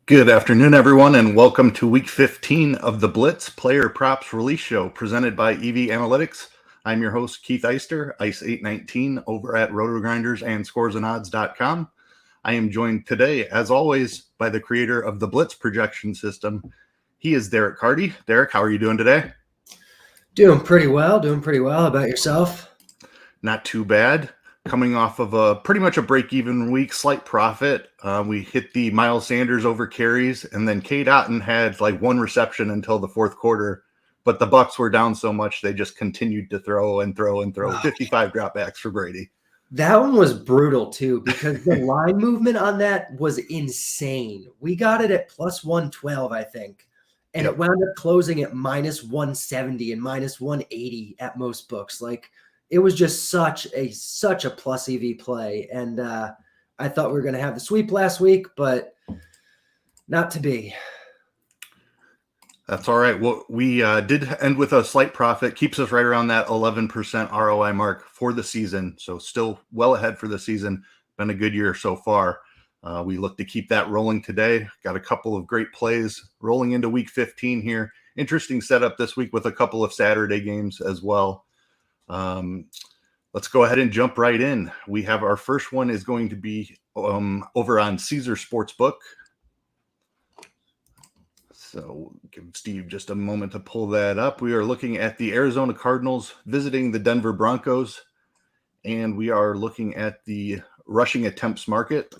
Good afternoon, everyone, and welcome to week 15 of the Blitz Player Props Release Show presented by EV Analytics. I'm your host, Keith Eyster, Ice819 over at RotoGrinders and ScoresAndOdds.com. I am joined today, as always, by the creator of the Blitz projection system. He is Derek Carty. Derek, how are you doing today? Doing pretty well. How about yourself? Not too bad. Coming off of pretty much a break-even week, slight profit. We hit the Miles Sanders over carries, and then Cade Otton had like one reception until the fourth quarter. But the Bucs were down so much they just continued to throw and throw and throw. 55 dropbacks for Brady. That one was brutal too because the line movement on that was insane. We got it at plus 112, I think, and It wound up closing at minus 170 and minus 180 at most books. Like, it was just such a plus EV play, and I thought we were going to have the sweep last week, but not to be. That's all right. Well, we did end with a slight profit. Keeps us right around that 11% ROI mark for the season. So still well ahead for the season. Been a good year so far. We look to keep that rolling today. Got a couple of great plays rolling into week 15 here. Interesting setup this week with a couple of Saturday games as well. Let's go ahead and jump right in. We have our first one is going to be over on Caesar Sportsbook. So give Steve just a moment to pull that up. We are looking at the Arizona Cardinals visiting the Denver Broncos, and we are looking at the rushing attempts market.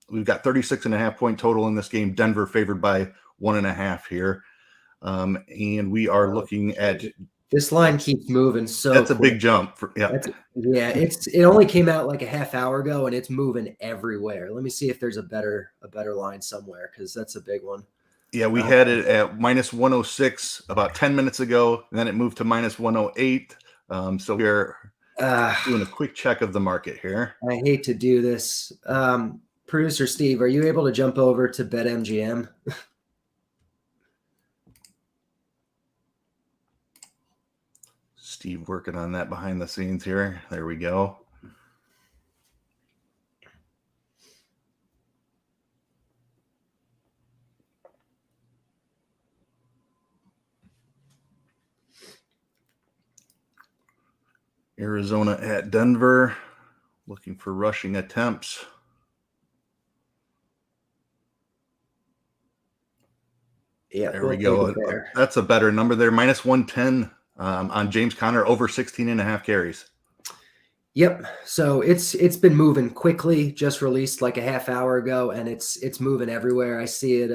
We've got 36.5 point total in this game. Denver favored by 1.5 here. And we are looking at... This line keeps moving so That's a quick. big jump. It only came out like a half hour ago, and it's moving everywhere. Let me see if there's a better line somewhere, because that's a big one. Yeah, we had it at minus 106 about 10 minutes ago, and then it moved to minus 108. So we're doing a quick check of the market here. I hate to do this. Producer Steve, are you able to jump over to BetMGM? Steve working on that behind the scenes here. There we go. Arizona at Denver, looking for rushing attempts. Yeah, there we go. That's a better number there. Minus 110 on James Conner over 16.5 carries. Yep. So it's been moving quickly. Just released like a half hour ago, and it's moving everywhere. I see it.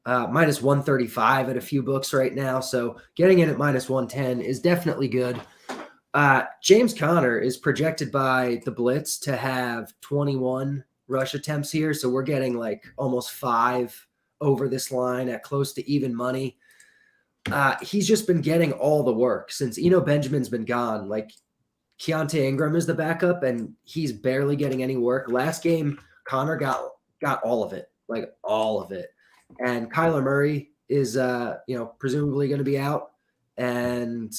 Minus 135 at a few books right now. So getting in at minus 110 is definitely good. James Conner is projected by the Blitz to have 21 rush attempts here. So we're getting like almost 5 over this line at close to even money. He's just been getting all the work since Benjamin's been gone. Like, Keontae Ingram is the backup, and he's barely getting any work. Last game, Conner got all of it, like all of it. And Kyler Murray is, presumably going to be out. And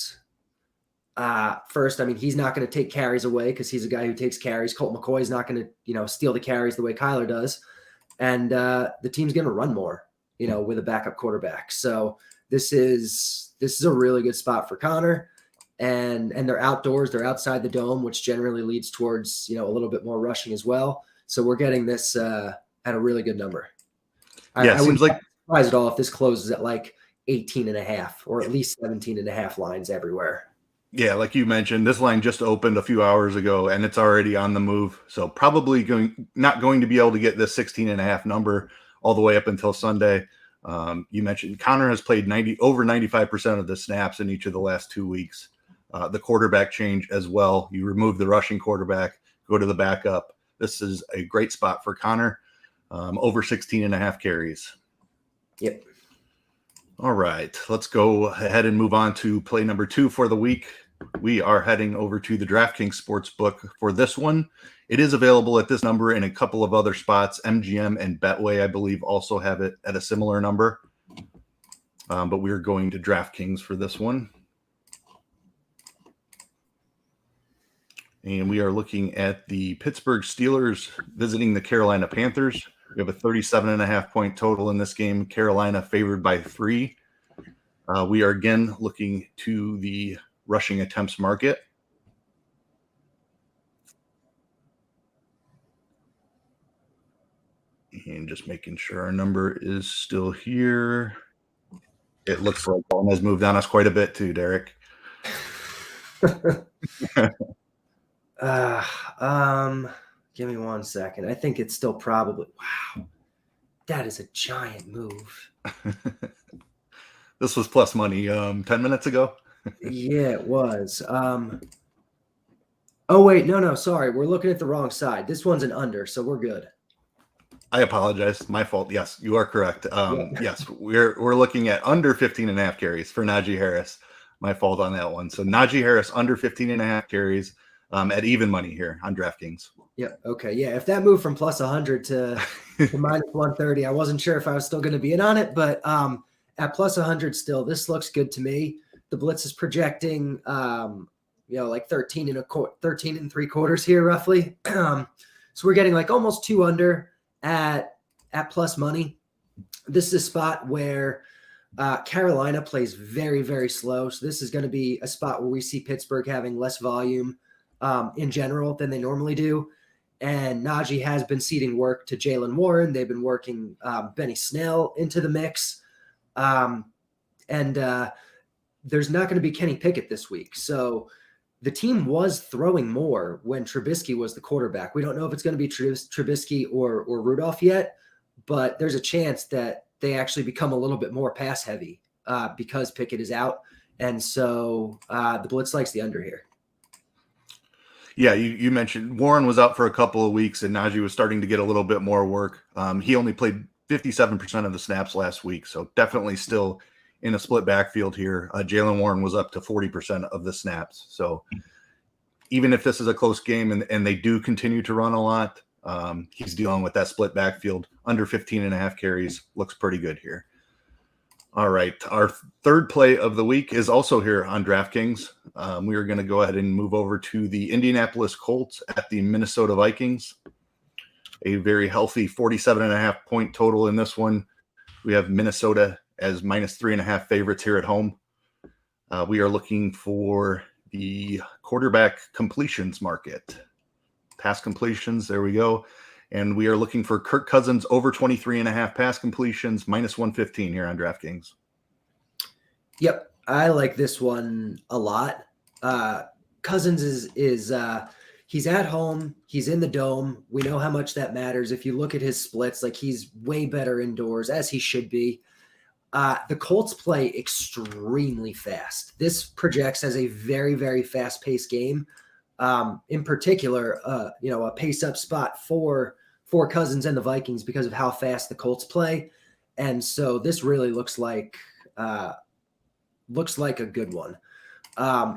first, I mean, he's not going to take carries away because he's a guy who takes carries. Colt McCoy's not going to, steal the carries the way Kyler does. And the team's going to run more, with a backup quarterback. So this is a really good spot for Conner. And they're outdoors. They're outside the dome, which generally leads towards, a little bit more rushing as well. So we're getting this at a really good number. Yeah, I wouldn't be surprised at all if this closes at like 18.5 or at least 17.5 lines everywhere. Yeah, like you mentioned, this line just opened a few hours ago, and it's already on the move. So probably not going to be able to get this 16.5 number all the way up until Sunday. You mentioned Conner has played over 95% of the snaps in each of the last 2 weeks. The quarterback change as well. You remove the rushing quarterback, go to the backup. This is a great spot for Conner. Over 16.5 carries. Yep. All right, let's go ahead and move on to play number 2 for the week. We are heading over to the DraftKings Sportsbook for this one. It is available at this number in a couple of other spots. MGM and Betway, I believe, also have it at a similar number. But we're going to DraftKings for this one. And we are looking at the Pittsburgh Steelers visiting the Carolina Panthers. We have a 37.5 point total in this game. Carolina favored by 3. We are again looking to the rushing attempts market. And just making sure our number is still here. It looks like one has moved on us quite a bit too, Derek. Give me 1 second. I think it's still probably, wow, that is a giant move. This was plus money 10 minutes ago. Yeah, it was. Oh wait, no, sorry, we're looking at the wrong side. This one's an under, so we're good. I apologize. My fault. Yes, you are correct. Yeah. Yes, we're looking at under 15.5 carries for Najee Harris. My fault on that one. So Najee Harris under 15.5 carries at even money here on DraftKings. Yeah. Okay. Yeah. If that moved from plus 100 to minus 130, I wasn't sure if I was still going to be in on it, but at plus 100 still, this looks good to me. The Blitz is projecting, like 13 and 3/4 here roughly. So we're getting like almost 2 under at plus money. This is a spot where Carolina plays very, very slow. So this is going to be a spot where we see Pittsburgh having less volume in general than they normally do. And Najee has been ceding work to Jaylen Warren. They've been working Benny Snell into the mix. And there's not going to be Kenny Pickett this week. So the team was throwing more when Trubisky was the quarterback. We don't know if it's going to be Trubisky or Rudolph yet, but there's a chance that they actually become a little bit more pass heavy because Pickett is out. And so the Blitz likes the under here. Yeah, you mentioned Warren was out for a couple of weeks and Najee was starting to get a little bit more work. He only played 57% of the snaps last week, so definitely still in a split backfield here. Jaylen Warren was up to 40% of the snaps. So even if this is a close game and they do continue to run a lot, he's dealing with that split backfield. Under 15.5 carries looks pretty good here. All right, our third play of the week is also here on DraftKings. We are going to go ahead and move over to the Indianapolis Colts at the Minnesota Vikings. A very healthy 47.5 point total in this one. We have Minnesota as minus 3.5 favorites here at home. We are looking for the quarterback completions market. Pass completions, there we go. And we are looking for Kirk Cousins over 23.5 pass completions, minus 115 here on DraftKings. Yep, I like this one a lot. Cousins is he's at home. He's in the dome. We know how much that matters. If you look at his splits, like he's way better indoors, as he should be. The Colts play extremely fast. This projects as a very, very fast-paced game. In particular, a pace-up spot for Cousins and the Vikings because of how fast the Colts play. And so this really looks like a good one.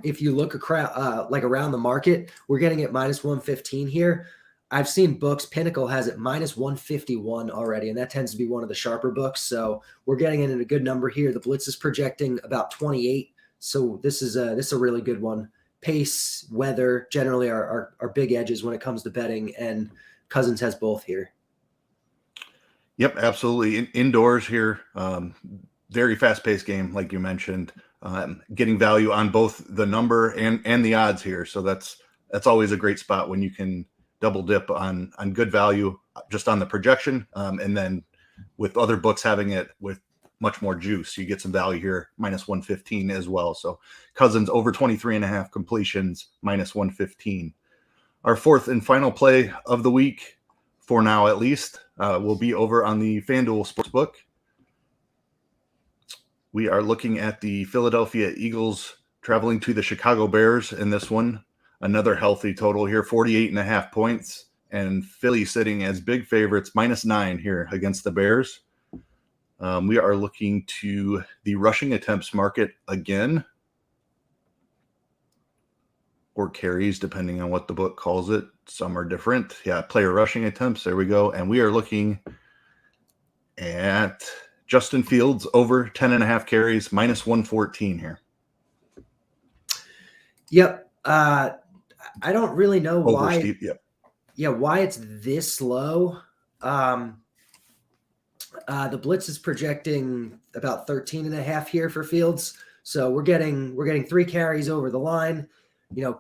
If you look around the market, we're getting it minus 115 here. I've seen books. Pinnacle has it minus 151 already, and that tends to be one of the sharper books. So we're getting it in a good number here. The Blitz is projecting about 28. So this is a really good one. Pace, weather, generally are big edges when it comes to betting, and Cousins has both here. Yep, absolutely. Indoors here, very fast-paced game, like you mentioned. Getting value on both the number and the odds here, so that's always a great spot when you can double dip on good value just on the projection, and then with other books having it with much more juice, you get some value here, minus 115 as well. So Cousins over 23.5 completions, minus 115. Our fourth and final play of the week, for now at least, will be over on the FanDuel Sportsbook. We are looking at the Philadelphia Eagles traveling to the Chicago Bears in this one. Another healthy total here, 48.5 points, and Philly sitting as big favorites, minus 9 here against the Bears. We are looking to the rushing attempts market again, or carries, depending on what the book calls it. Some are different. Yeah, player rushing attempts. There we go. And we are looking at Justin Fields over 10.5 carries, minus 114 here. Yep. I don't really know why. Steep, yeah. Yeah, why it's this low. The Blitz is projecting about 13 and a half here for Fields. So we're getting 3 carries over the line,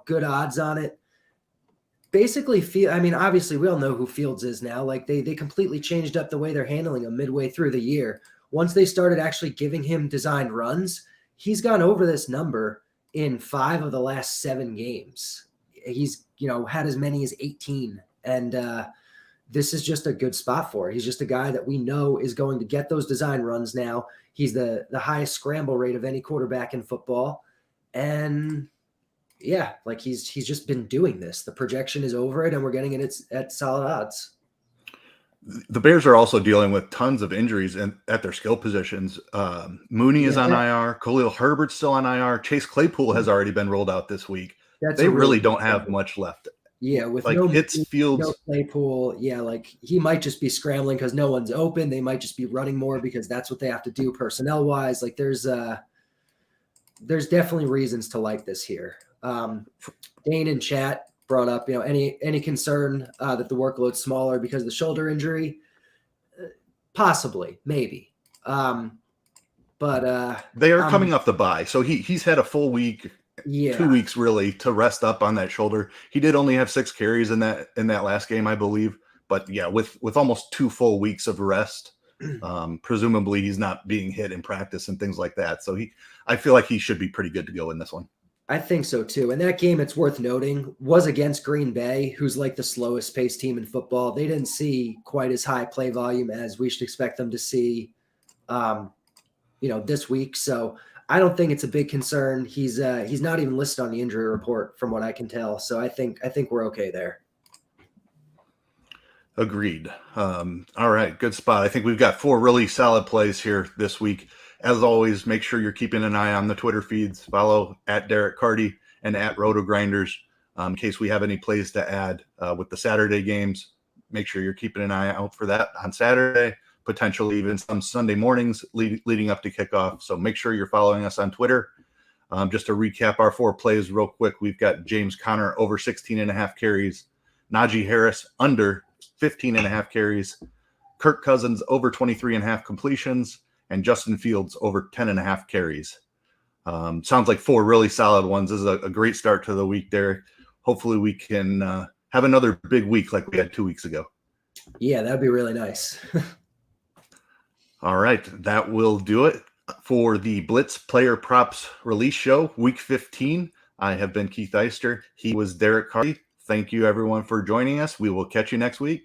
good odds on it. Basically, obviously we all know who Fields is now. Like they completely changed up the way they're handling him midway through the year. Once they started actually giving him designed runs, he's gone over this number in 5 of the last 7 games. He's, had as many as 18. And this is just a good spot for it. He's just a guy that we know is going to get those design runs now. He's the highest scramble rate of any quarterback in football. And yeah, like he's just been doing this. The projection is over it, and we're getting it at solid odds. The Bears are also dealing with tons of injuries at their skill positions. Mooney is on IR. Khalil Herbert's still on IR. Chase Claypool has already been rolled out this week. They really don't have much left. Yeah, with like Fields, no Claypool, yeah, like he might just be scrambling because no one's open. They might just be running more because that's what they have to do personnel wise. Like there's definitely reasons to like this here. Dane in chat brought up, any concern that the workload's smaller because of the shoulder injury? Possibly, maybe. But they are coming off the bye, so he's had a full week. Yeah. 2 weeks really to rest up on that shoulder. He did only have 6 carries in that last game, I believe. But yeah, with almost 2 full weeks of rest, presumably he's not being hit in practice and things like that. So I feel like he should be pretty good to go in this one. I think so too. And that game, it's worth noting, was against Green Bay, who's like the slowest paced team in football. They didn't see quite as high play volume as we should expect them to see, this week. So I don't think it's a big concern. He's not even listed on the injury report from what I can tell. So I think we're okay there. Agreed. All right, good spot. I think we've got 4 really solid plays here this week. As always, make sure you're keeping an eye on the Twitter feeds. Follow at Derek Carty and at RotoGrinders in case we have any plays to add with the Saturday games. Make sure you're keeping an eye out for that on Saturday. Potentially even some Sunday mornings leading up to kickoff. So make sure you're following us on Twitter. Just to recap our 4 plays real quick, we've got James Conner over 16.5 carries, Najee Harris under 15.5 carries, Kirk Cousins over 23.5 completions, and Justin Fields over 10.5 carries. Sounds like 4 really solid ones. This is a great start to the week, Derek. Hopefully we can have another big week like we had 2 weeks ago. Yeah, that'd be really nice. All right, that will do it for the Blitz Player Props Release Show, Week 15. I have been Keith Eyster. He was Derek Carty. Thank you, everyone, for joining us. We will catch you next week.